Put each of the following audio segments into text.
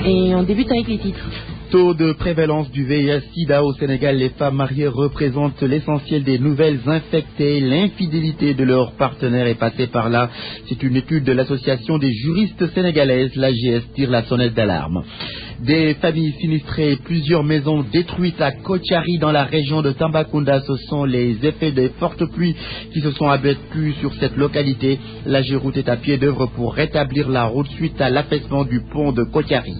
Et on débute avec les titres. Taux de prévalence du VIH-Sida au Sénégal, les femmes mariées représentent l'essentiel des nouvelles infectées. L'infidélité de leur partenaire est passée par là. C'est une étude de l'association des juristes sénégalaises. L'AGS tire la sonnette d'alarme. Des familles sinistrées, plusieurs maisons détruites à Kotiari dans la région de Tambacounda. Ce sont les effets des fortes pluies qui se sont abattus sur cette localité. La Géroute est à pied d'œuvre pour rétablir la route suite à l'affaissement du pont de Kotiari.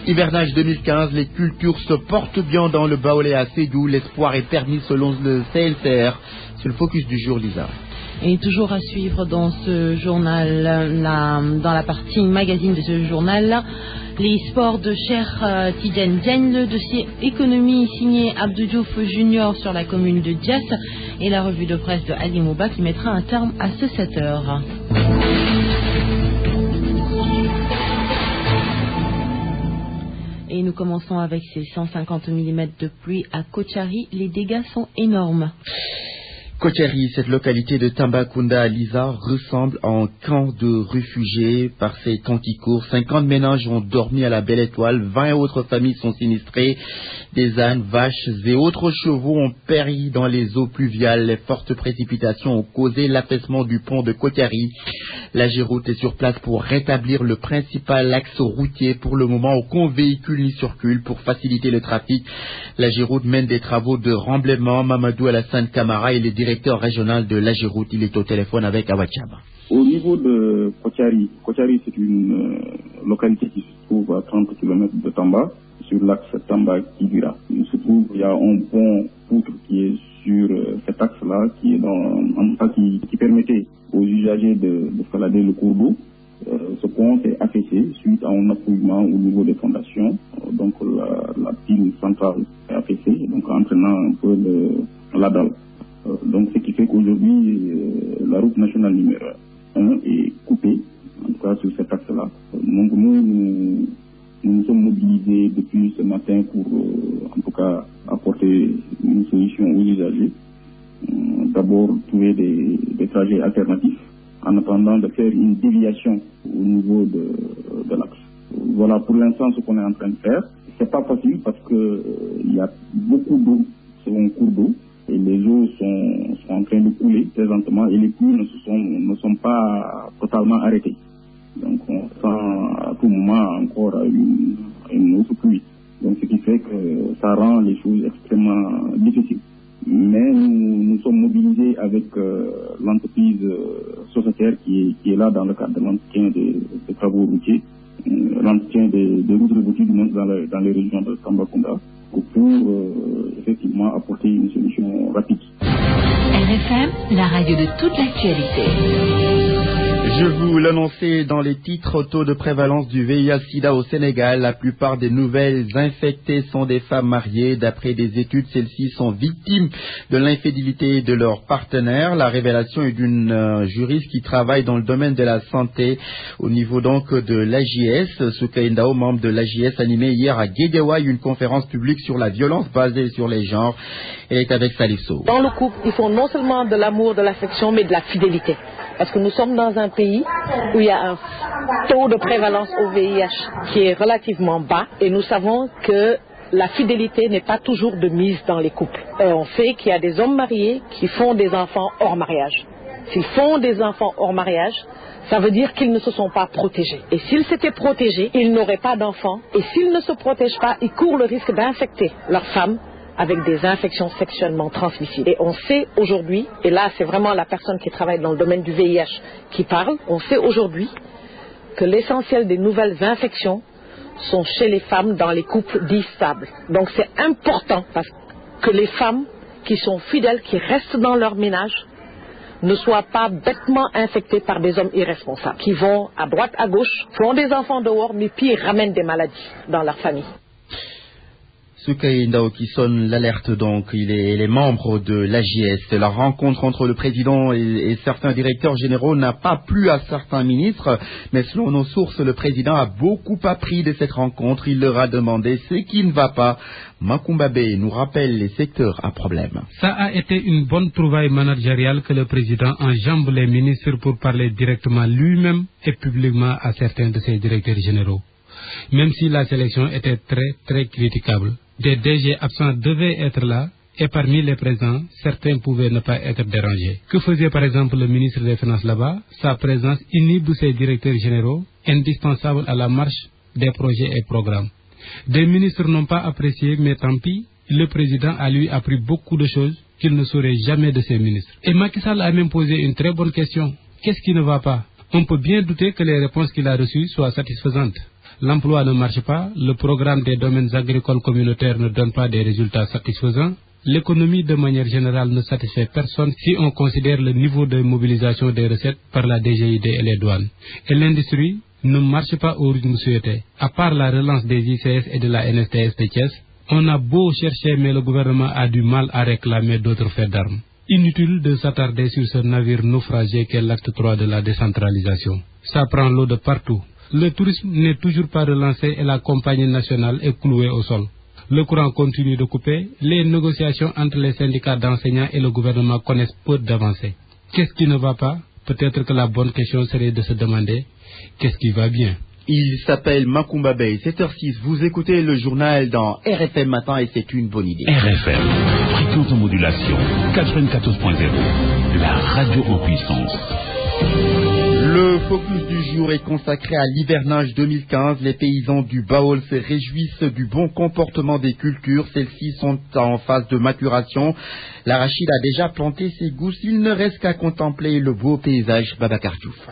Hivernage 2015, les cultures se portent bien dans le Baolé à Sédou. L'espoir est permis selon le CLCR. C'est le focus du jour, Lisa. Et toujours à suivre dans ce journal, dans la partie magazine de ce journal, les sports de Cher Tidjane Diagne, le dossier économie signé Abdou Diouf Junior sur la commune de Dias et la revue de presse de Ali Mouba qui mettra un terme à ce 7h. Et nous commençons avec ces 150 mm de pluie à Kotiari. Les dégâts sont énormes. Kotiari, cette localité de Tambacounda, Lisa, ressemble à un camp de réfugiés par ces temps qui courent. 50 ménages ont dormi à la Belle Étoile, 20 autres familles sont sinistrées. Des ânes, vaches et autres chevaux ont péri dans les eaux pluviales. Les fortes précipitations ont causé l'affaissement du pont de Kotiari. La Géroute est sur place pour rétablir le principal axe routier. Pour le moment, aucun véhicule n'y circule pour faciliter le trafic. La Géroute mène des travaux de remblaiement. Mamadou Alassane Camara est le directeur régional de la Géroute. Il est au téléphone avec Awachaba. Au niveau de Kotiari, c'est une localité qui se trouve à 30 km de Tamba, sur l'axe Tamba-Kidira. Il se trouve, il y a un pont poutre qui est sur cet axe-là, qui est qui permettait aux usagers d'escalader le cours d'eau. Ce pont s'est affaissé suite à un affouillement au niveau des fondations. Donc la pile centrale est affaissée, donc entraînant un peu la dalle. Donc ce qui fait qu'aujourd'hui, la route nationale numéro 1 est coupée, en tout cas sur cet axe-là. Donc nous sommes mobilisés depuis ce matin pour en tout cas apporter une solution aux usagers. D'abord trouver des trajets alternatifs en attendant de faire une déviation au niveau de l'axe. Voilà pour l'instant ce qu'on est en train de faire. C'est pas facile parce que il y a beaucoup d'eau sur un cours d'eau et les eaux sont en train de couler très lentement et les pluies ne sont pas totalement arrêtées. Donc on sent à tout moment encore une autre pluie. Donc ce qui fait que ça rend les choses extrêmement difficiles. Mais nous sommes mobilisés avec l'entreprise sociétaire qui est là dans le cadre de l'entretien des travaux routiers, l'entretien des routes reboutiques dans les régions de Tambacounda pour effectivement apporter une solution rapide. RFM, la radio de toute l'actualité. Je vous l'annonçais dans les titres, taux de prévalence du VIH-Sida au Sénégal. La plupart des nouvelles infectées sont des femmes mariées. D'après des études, celles-ci sont victimes de l'infidélité de leur partenaire. La révélation est d'une juriste qui travaille dans le domaine de la santé au niveau donc de l'AGS. Soukaï Ndao, membre de l'AGS, animé hier à Guédiawaye une conférence publique sur la violence basée sur les genres. Elle est avec Salisso. Dans le couple, il faut non seulement de l'amour, de l'affection, mais de la fidélité. Parce que nous sommes dans un pays où il y a un taux de prévalence au VIH qui est relativement bas et nous savons que la fidélité n'est pas toujours de mise dans les couples. On sait qu'il y a des hommes mariés qui font des enfants hors mariage. S'ils font des enfants hors mariage, ça veut dire qu'ils ne se sont pas protégés. Et s'ils s'étaient protégés, ils n'auraient pas d'enfants. Et s'ils ne se protègent pas, ils courent le risque d'infecter leur femme avec des infections sexuellement transmissibles. Et on sait aujourd'hui, et là c'est vraiment la personne qui travaille dans le domaine du VIH qui parle, on sait aujourd'hui que l'essentiel des nouvelles infections sont chez les femmes dans les couples dits stables. Donc c'est important parce que les femmes qui sont fidèles, qui restent dans leur ménage, ne soient pas bêtement infectées par des hommes irresponsables qui vont à droite, à gauche, font des enfants dehors, mais puis ramènent des maladies dans leur famille. Soukaï Ndao qui sonne l'alerte donc, il est membre de l'AGS. La rencontre entre le président et certains directeurs généraux n'a pas plu à certains ministres, mais selon nos sources, le président a beaucoup appris de cette rencontre. Il leur a demandé ce qui ne va pas. Makumba Bey nous rappelle les secteurs à problème. Ça a été une bonne trouvaille managériale que le président enjambe les ministres pour parler directement lui-même et publiquement à certains de ses directeurs généraux. même si la sélection était très critiquable. Des DG absents devaient être là, et parmi les présents, certains pouvaient ne pas être dérangés. Que faisait par exemple le ministre des Finances là-bas? Sa présence inhibe ses directeurs généraux, indispensables à la marche des projets et programmes. Des ministres n'ont pas apprécié, mais tant pis, le président a lui appris beaucoup de choses qu'il ne saurait jamais de ses ministres. Et Macky Sall a même posé une très bonne question. Qu'est-ce qui ne va pas? On peut bien douter que les réponses qu'il a reçues soient satisfaisantes. L'emploi ne marche pas, le programme des domaines agricoles communautaires ne donne pas des résultats satisfaisants, l'économie de manière générale ne satisfait personne si on considère le niveau de mobilisation des recettes par la DGID et les douanes. Et l'industrie ne marche pas au rythme souhaité. À part la relance des ICS et de la NSTS de Thiès, on a beau chercher mais le gouvernement a du mal à réclamer d'autres faits d'armes. Inutile de s'attarder sur ce navire naufragé qu'est l'acte 3 de la décentralisation. Ça prend l'eau de partout. Le tourisme n'est toujours pas relancé et la compagnie nationale est clouée au sol. Le courant continue de couper, les négociations entre les syndicats d'enseignants et le gouvernement connaissent peu d'avancées. Qu'est-ce qui ne va pas? Peut-être que la bonne question serait de se demander qu'est-ce qui va bien. Il s'appelle Makumba Bey. 7h06, vous écoutez le journal dans RFM Matin et c'est une bonne idée. RFM, fréquence en modulation, 94.0, la radio en puissance. Le focus du jour est consacré à l'hivernage 2015. Les paysans du Baol se réjouissent du bon comportement des cultures. Celles-ci sont en phase de maturation. L'arachide a déjà planté ses gousses. Il ne reste qu'à contempler le beau paysage. Babacar Diouf.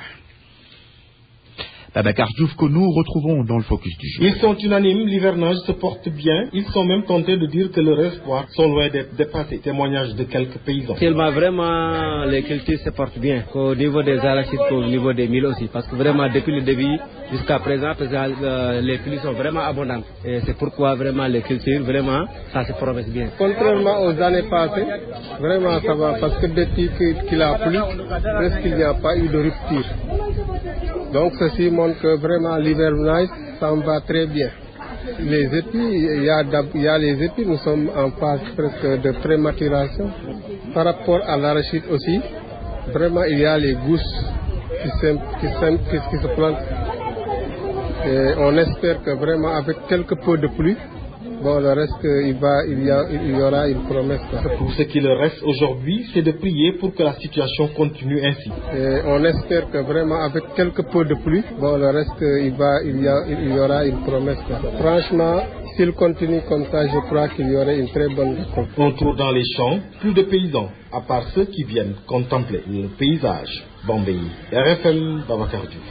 Babacar Diouf que nous retrouvons dans le focus du jour. Ils sont unanimes, l'hivernage se porte bien. Ils sont même tentés de dire que leurs espoirs sont loin d'être dépassés. Témoignage de quelques paysans. Actuellement, vraiment, les cultures se portent bien. Au niveau des arachides, au niveau des milles aussi. Parce que vraiment, depuis le début jusqu'à présent, les pluies sont vraiment abondantes. Et c'est pourquoi vraiment les cultures, vraiment, ça se progresse bien. Contrairement aux années passées, vraiment ça va. Parce que depuis qu'il a plu, presque il n'y a pas eu de rupture. Donc ceci montre que vraiment l'hivernage, ça va très bien. Les épis, il y a les épis, nous sommes en phase presque de prématuration. Par rapport à l'arachide aussi, vraiment il y a les gousses qui se plantent. Et on espère que vraiment avec quelque peu de pluie, bon, le reste, il y aura une promesse. Pour ce qui leur reste aujourd'hui, c'est de prier pour que la situation continue ainsi. Et on espère que vraiment avec quelque peu de pluie, bon, le reste, il y aura une promesse. Franchement, s'il continue comme ça, je crois qu'il y aurait une très bonne récolte. On trouve dans les champs plus de paysans, à part ceux qui viennent contempler le paysage. Bombay, RFM, Babacar Diouf.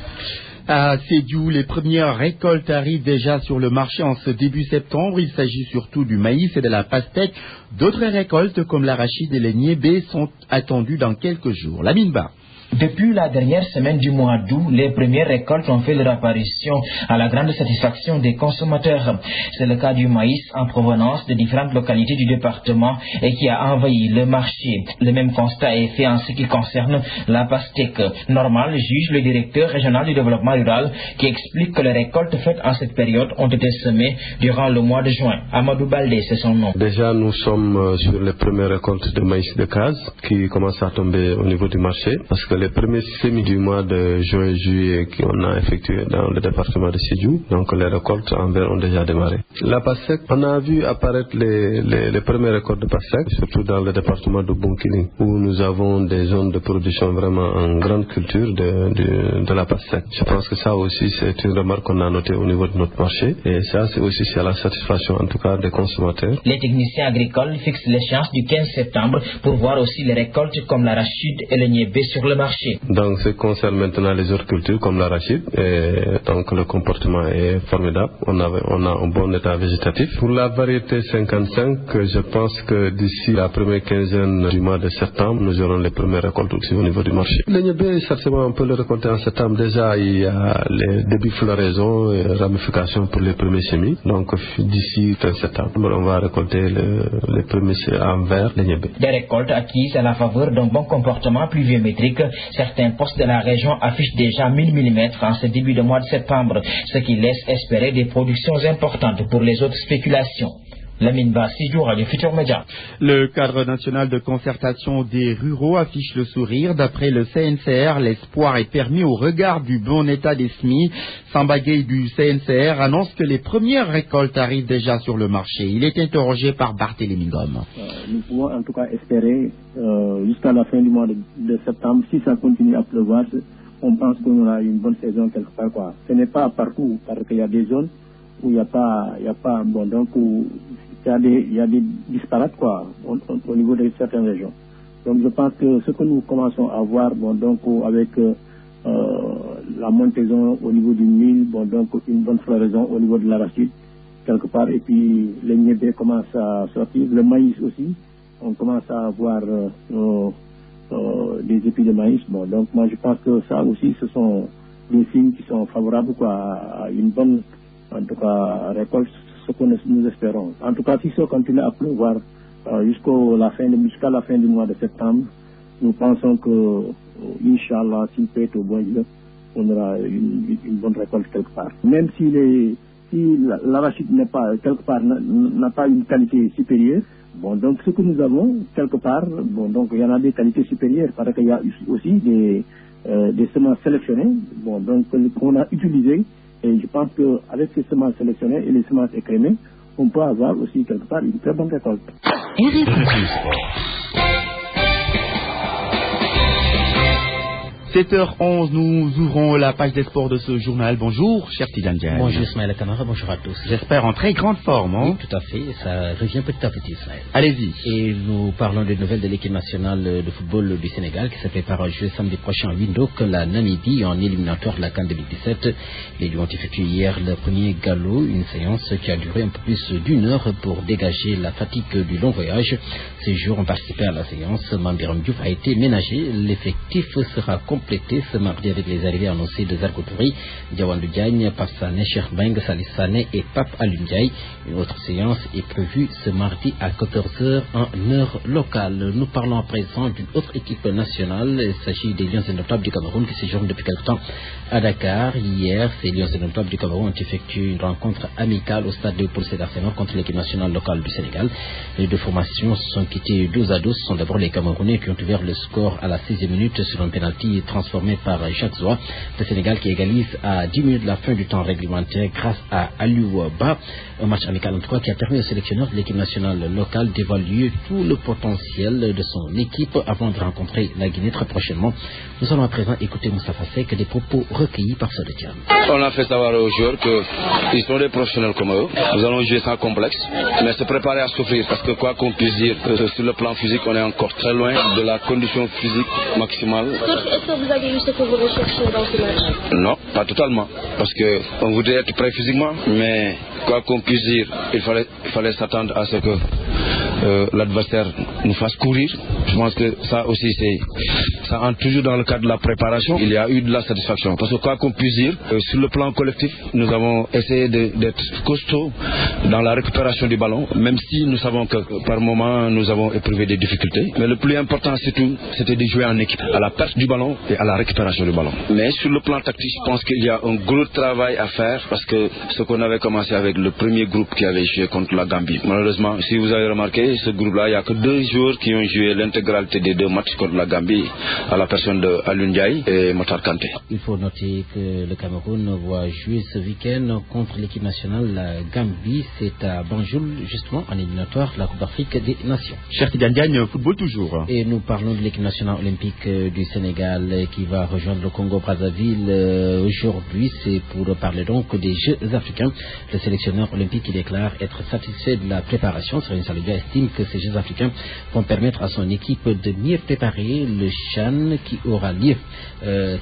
À Sédhiou, les premières récoltes arrivent déjà sur le marché en ce début septembre. Il s'agit surtout du maïs et de la pastèque. D'autres récoltes comme l'arachide et les niébés sont attendues dans quelques jours. Lamine Ba. Depuis la dernière semaine du mois d'août, les premières récoltes ont fait leur apparition à la grande satisfaction des consommateurs. C'est le cas du maïs en provenance de différentes localités du département et qui a envahi le marché. Le même constat est fait en ce qui concerne la pastèque. Normal, juge le directeur régional du développement rural qui explique que les récoltes faites en cette période ont été semées durant le mois de juin. Amadou Baldé, c'est son nom. Déjà, nous sommes sur les premières récoltes de maïs de case qui commencent à tomber au niveau du marché parce que les premiers semis du mois de juin et juillet qu'on a effectué dans le département de Sédhiou, donc les récoltes en verre ont déjà démarré. La pastèque, on a vu apparaître les premières récoltes de pastèque, surtout dans le département de Bounkiling, où nous avons des zones de production vraiment en grande culture de la pastèque. Je pense que ça aussi c'est une remarque qu'on a notée au niveau de notre marché et ça c'est aussi à la satisfaction en tout cas des consommateurs. Les techniciens agricoles fixent l'échéance du 15 septembre pour voir aussi les récoltes comme l'arachide et le niébé sur le marché. Donc, ce qui concerne maintenant les autres cultures comme l'arachide, donc le comportement est formidable. On a un bon état végétatif. Pour la variété 55, je pense que d'ici la première quinzaine du mois de septembre, nous aurons les premières récoltes aussi au niveau du marché. Le niébé, certainement, on peut le récolter en septembre. Déjà, il y a les débuts floraison et ramification pour les premiers semis. Donc, d'ici fin septembre, on va récolter les premiers en verre, les niébés. Des récoltes acquises à la faveur d'un bon comportement pluviométrique. Certains postes de la région affichent déjà 1000 mm en ce début de mois de septembre, ce qui laisse espérer des productions importantes pour les autres spéculations. Lamine Bassidou, Radio Futur Média. Le cadre national de concertation des ruraux affiche le sourire. D'après le CNCR, l'espoir est permis au regard du bon état des semis. Samba Gueye du CNCR annonce que les premières récoltes arrivent déjà sur le marché. Il est interrogé par Barthélémy Ngom. Nous pouvons en tout cas espérer jusqu'à la fin du mois de septembre, si ça continue à pleuvoir, on pense qu'on aura une bonne saison quelque part, quoi. Ce n'est pas partout, parce qu'il y a des zones où il n'y a pas, bon, donc où il y a des disparates, quoi, au niveau de certaines régions. Donc je pense que ce que nous commençons à voir, bon, donc avec la montaison au niveau du mil, bon, donc une bonne floraison au niveau de l'arachide, quelque part, et puis les niébés commencent à sortir, le maïs aussi, on commence à avoir des épis de maïs. Bon, donc moi je pense que ça aussi, ce sont des signes qui sont favorables, quoi, à une bonne, en tout cas, récolte, ce que nous espérons. En tout cas, si ça continue à pleuvoir jusqu'à la fin du mois de septembre, nous pensons que, Inch'Allah, s'il peut être au bon Dieu, on aura une bonne récolte quelque part. Même si l'arachide n'est pas, quelque part, n'a pas une qualité supérieure, bon, donc ce que nous avons, quelque part, bon, donc il y en a des qualités supérieures, parce qu'il y a aussi des semences sélectionnées, bon, donc qu'on a utilisées. Et je pense qu'avec ces semences sélectionnées et les semences écrémées, on peut avoir aussi quelque part une très bonne récolte. 7h11, nous ouvrons la page des sports de ce journal. Bonjour, cher Tidjane Diagne. Bonjour Ismaël Kamara, bonjour à tous. J'espère en très grande forme. Hein? Oui, tout à fait, ça revient petit à petit, Ismaël. Allez-y. Et nous parlons des nouvelles de l'équipe nationale de football du Sénégal qui se prépare à jouer samedi prochain à Windhoek, la Namibie, en éliminatoire de la CAN 2017. Les Lions ont effectué hier le premier galop, une séance qui a duré un peu plus d'une heure pour dégager la fatigue du long voyage. Ces joueurs ont participé à la séance. Mambiram Diouf a été ménagé. L'effectif sera complété ce mardi avec les arrivées annoncées de Zarko Touré, Diawandou Diagne, Pape Sané, Cheikh Beng, Salih Sané et Pape Alioune Ndiaye. Une autre séance est prévue ce mardi à 14h en heure locale. Nous parlons à présent d'une autre équipe nationale. Il s'agit des Lions indomptables du Cameroun qui séjournent depuis quelque temps à Dakar. Hier, ces Lions indomptables du Cameroun ont effectué une rencontre amicale au stade de Paul Sédar Senghor contre l'équipe nationale locale du Sénégal. Les deux formations sont quittées 12-12. Ce sont d'abord les Camerounais qui ont ouvert le score à la 6e minute sur un pénalty transformé par Jacques Zoua. Le Sénégal qui égalise à 10 minutes de la fin du temps réglementaire grâce à Aliou Ba. Un match amical en tout cas qui a permis au sélectionneur de l'équipe nationale locale d'évaluer tout le potentiel de son équipe avant de rencontrer la Guinée très prochainement. Nous allons à présent écouter Moustapha Seck, des propos recueillis par Sodetian. On a fait savoir aux joueurs qu'ils sont des professionnels comme eux. Nous allons jouer sans complexe, mais se préparer à souffrir parce que quoi qu'on puisse dire, sur le plan physique, on est encore très loin de la condition physique maximale. Est-ce que vous avez eu ce que vous recherchiez dans ce match? Non, pas totalement, parce qu'on voudrait être prêt physiquement, mais quoi qu'on puisse dire, il fallait s'attendre à ce que l'adversaire nous fasse courir. Je pense que ça aussi, ça entre toujours dans le cadre de la préparation. Il y a eu de la satisfaction, parce que quoi qu'on puisse dire, sur le plan collectif, nous avons essayé d'être costauds dans la récupération du ballon, même si nous savons que par moment nous avons éprouvé des difficultés. Mais le plus important, surtout, c'était de jouer en équipe, à la perte du ballon et à la récupération du ballon. Mais sur le plan tactique, je pense qu'il y a un gros travail à faire, parce que ce qu'on avait commencé avec le premier groupe qui avait joué contre la Gambie, malheureusement, si vous avez remarqué, ce groupe-là, il n'y a que 2 joueurs qui ont joué l'intégralité des 2 matchs contre la Gambie, à la personne de Alioune Ndiaye et Motar Kanté. Il faut noter que le Cameroun va jouer ce week-end contre l'équipe nationale la Gambie. C'est à Banjul, justement, en éliminatoire de la Coupe d'Afrique des Nations. Cher Tidjane Diagne, football toujours. Et nous parlons de l'équipe nationale olympique du Sénégal qui va rejoindre le Congo-Brazzaville aujourd'hui. C'est pour parler donc des Jeux africains. Le sélectionneur olympique qui déclare être satisfait de la préparation. Serigne Salibia estime que ces Jeux africains vont permettre à son équipe de mieux préparer le CHAN qui aura lieu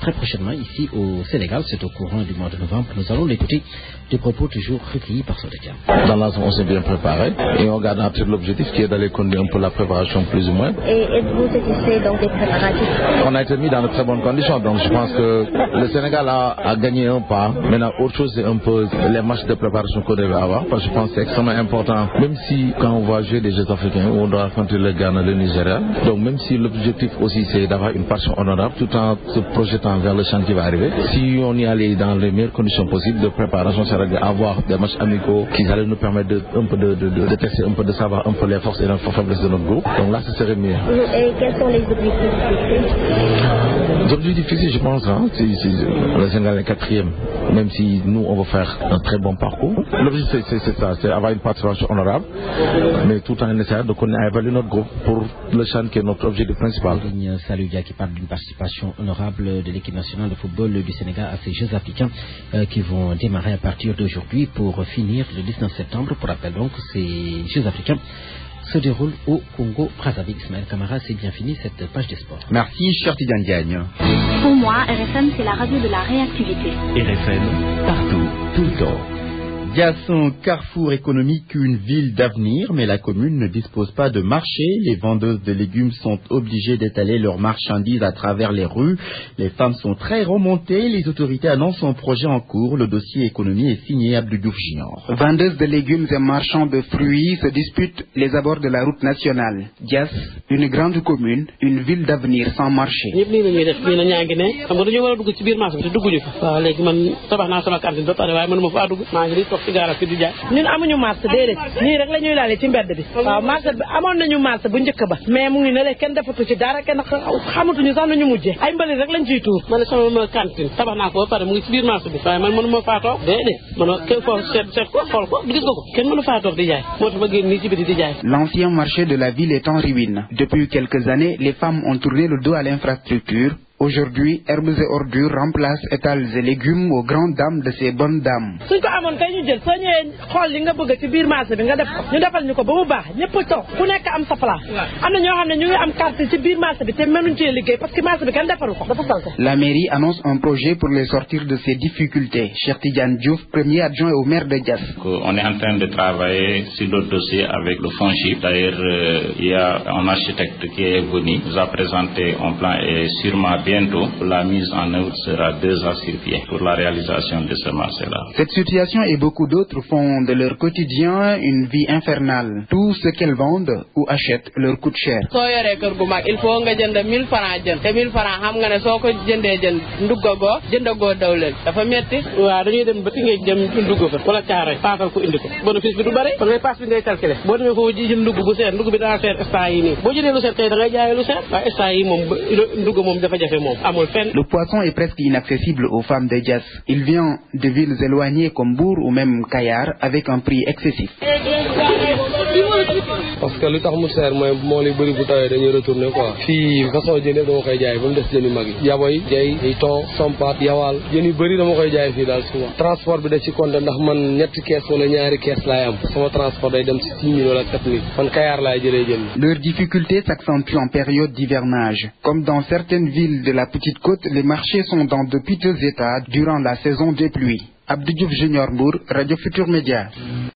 très prochainement ici au Sénégal. C'est au courant du mois de novembre. Nous allons l'écouter. Des propos toujours recueillis par Sodetian. Dans l'ensemble, on s'est bien préparé et on garde absolument l'objectif qui est d'aller conduire un peu la préparation plus ou moins. Et êtes-vous satisfait donc des préparatifs? On a été mis dans de très bonnes conditions, donc je pense que le Sénégal a gagné un pas. Maintenant, autre chose, c'est un peu les matchs de préparation qu'on devait avoir, parce que je pense que c'est extrêmement important, même si quand on va jouer des Jeux deux Africains où on doit affronter le Ghana, le Nigeria. Donc même si l'objectif aussi c'est d'avoir une partition honorable tout en se projetant vers le champ qui va arriver, si on y allait dans les meilleures conditions possibles de préparation, c'est-à-dire avoir des matchs amicaux qui allaient nous permettre de tester un peu, de savoir un peu les forces et les faiblesses de notre groupe. Donc là, ce serait mieux. Et quels sont les objectifs fixés? Les objectifs fixés, je pense, le Sénégal est 4e, même si nous, on veut faire un très bon parcours. L'objectif, c'est ça, c'est avoir une participation honorable, mais tout en essayant de évaluer notre groupe pour le CHAN qui est notre objectif principal. Saludia qui parle d'une participation honorable de l'équipe nationale de football du Sénégal à ces Jeux africains qui vont démarrer à partir d'aujourd'hui pour finir le 19 septembre. Pour rappel donc, ces Jeux africains se déroulent au Congo-Brazzaville. Ismaël Camara, c'est bien fini cette page des sports. Merci, cher Tidiane Diagne. Pour moi, RFM, c'est la radio de la réactivité. RFM, partout, tout le temps. Dias, un carrefour économique, une ville d'avenir, mais la commune ne dispose pas de marché. Les vendeuses de légumes sont obligées d'étaler leurs marchandises à travers les rues. Les femmes sont très remontées. Les autorités annoncent un projet en cours. Le dossier économie est signé Abdou Diouf Junior. Vendeuses de légumes et marchands de fruits se disputent les abords de la route nationale. Dias, une grande commune, une ville d'avenir sans marché. ñun amuñu marché déedéet nii rek la ñuy laale ci mbedd bi waaw marché bi amoon nañu marché bu njëkk ba mais mu ngi ne kenn defatu ci dara kenn xamatuñu sax nañu mujjee ay mbalit rek lañ ciy tuur man sama cantine tabax naa ko ba pare mu ngi ci biir marché bi waaye man mënuma faa toog déedéet man kenn foo seet ko xool ko gis nga ko kenn mënu faa toog di jaay moo tax ma génn nii ci biti di jaay. L'ancien marché de la ville est en ruine. Depuis quelques années, les femmes ont tourné le dos à l'infrastructure. Aujourd'hui, herbes et ordures remplacent étals et légumes aux grandes dames de ces bonnes dames. suñ ko amoon kay ñu jël soo ñëwee xool li nga bëgg ci biir marché bi nga def ko ñu defal ñu ko ba mu baax ñëpp toog ku nekk am sa place. am na ñoo xam ne ñu ngi am carte ci biir marché bi te mënuñ cee liggéey parce que marché bi kenn defaru ko dafa salte. La mairie annonce un projet pour les sortir de ces difficultés. Cheikh Tidiane Diouf, premier adjoint au maire de Dias. On est en train de travailler sur le dossier avec le FONGIP. D'ailleurs, il y a un architecte qui est venu, nous a présenté un plan et sûrement bientôt, la mise en œuvre sera 2 ans sur pied pour la réalisation de ce marché-là. Cette situation et beaucoup d'autres font de leur quotidien une vie infernale. Tout ce qu'elles vendent ou achètent leur coûte cher. Il faut nga jënd 1000 francs jënd te 1000 francs xam nga ne soo ko jëndee jënd ndugagoo jëndagoo dawlal dafa metti. waaw dañuy dem ba Tëngéej dem ndugg fa wala Caaroy paasal ko indi ko bénéfice bi du bëri parce que paas bi ngay calculer boo demee foofu jënd ndugg bu seer ndugg bi dana seer instant yi nii boo jëndee lu seer tey da ngay jaayee lu seer waaye instant yi moom ndugg moom dafa jafe moom. Le poisson est presque inaccessible aux femmes de Dias. Il vient de villes éloignées comme Bour ou même Kayar avec un prix excessif. Parce que lu tax mu seer mooy moo lay bëri bu tawee dañuy retourner quoi. fii façon jën yëpp dama koy jaay ba mu des jën yu mag yi yaboy jay ay ton sompat yawaal jën yu bëri dama koy jaay fii daal souvent transport bi da ci compter ndax man ñetti kees wala ñaari kees laay am sama transport day dem ci 6 000 wala 4 000 man Kayar laay jëlee jën. Leurs difficultés s'accentuent en période d'hivernage. Comme dans certaines villes de la Petite Côte, les marchés sont dans de piteux états durant la saison des pluies. Abdou Diouf Junior Mbour, Radio Futur Média.